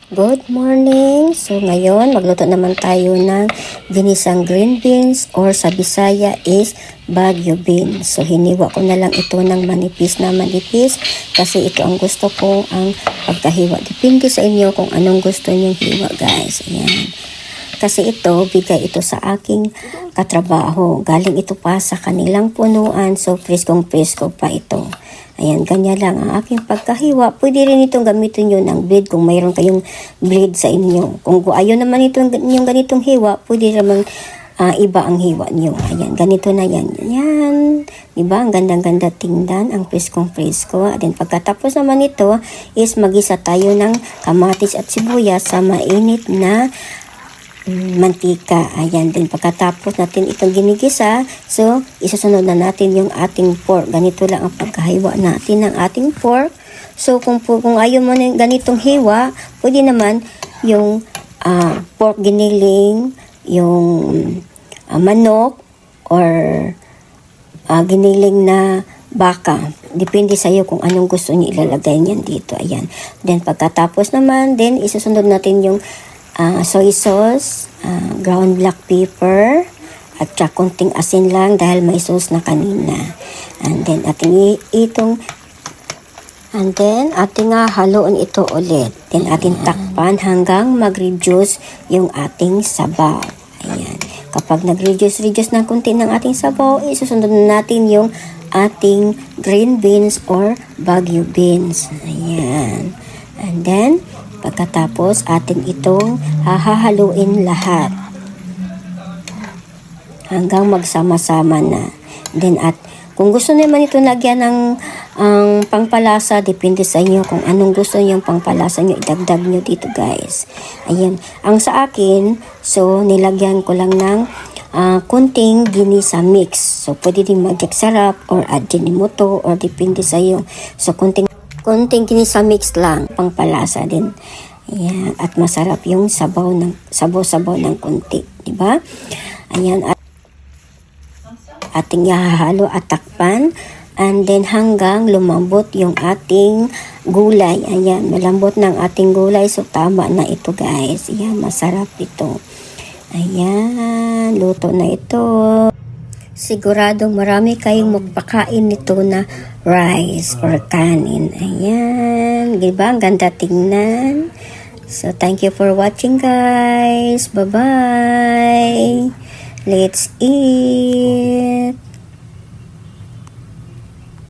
Good morning! So ngayon, magluto naman tayo ng ginisang green beans or sa Bisaya is Baguio beans. So hiniwa ko na lang ito ng manipis kasi ito ang gusto ko ang pagkahiwa. Depende sa inyo kung anong gusto nyong hiwa guys. Ayan. Kasi ito, bigay ito sa aking katrabaho. Galing ito pa sa kanilang punuan. So preskong-presko pa ito. Ayan, ganyan lang ang aking pagkahiwa. Pwede rin itong gamitin nyo ng blade kung mayroon kayong blade sa inyo. Kung ayaw naman itong yung ganitong hiwa, pwede naman iba ang hiwa nyo. Ayan, ganito na yan. Ayan, diba? Ang gandang-ganda tingnan, ang preskong-presko. Then pagkatapos naman ito is magisa tayo ng kamatis at sibuyas sa mainit na mantika. Ayan din. Pagkatapos natin itong ginigisa, so isusunod na natin yung ating pork. Ganito lang ang pagkahiwa natin ng ating pork. So kung ayaw mo ng ganitong hiwa, pwede naman yung pork giniling, yung manok, or giniling na baka. Depende sa iyo kung anong gusto niyo ilalagay niyan dito. Ayan. Then pagkatapos naman, then isusunod natin yung soy sauce, ground black pepper, at saka konting asin lang dahil may sauce na kanina. And then ating haluin ito ulit. Then ating takpan hanggang mag-reduce yung ating sabaw. Ayan. Kapag nag-reduce ng konti ng ating sabaw, isusunod na natin yung ating green beans or Baguio beans. Ayan. And then pagkatapos, atin itong hahaluin lahat hanggang magsama-sama na. Then kung gusto naman ito lagyan ng pangpalasa, depende sa inyo kung anong gusto niyo pangpalasa nyo, idagdag nyo dito guys. Ayan. Ang sa akin, so nilagyan ko lang ng kunting ginisa mix. So pwede din mag-sarap or ajinomoto or depende sa iyo. So konting ginisa mix lang, pangpalasa din. Ayan, at masarap yung sabaw ng konti, di ba? Ayan, ating ihahalo at takpan, and then hanggang lumambot yung ating gulay. Ayan, malambot ng ating gulay, so tama na ito guys. Ayan, masarap ito. Ayan, luto na ito. Siguradong marami kayong magpakain nito na rice or kanin. Ayan. Diba? Ang ganda tingnan. So, thank you for watching guys. Bye-bye. Let's eat.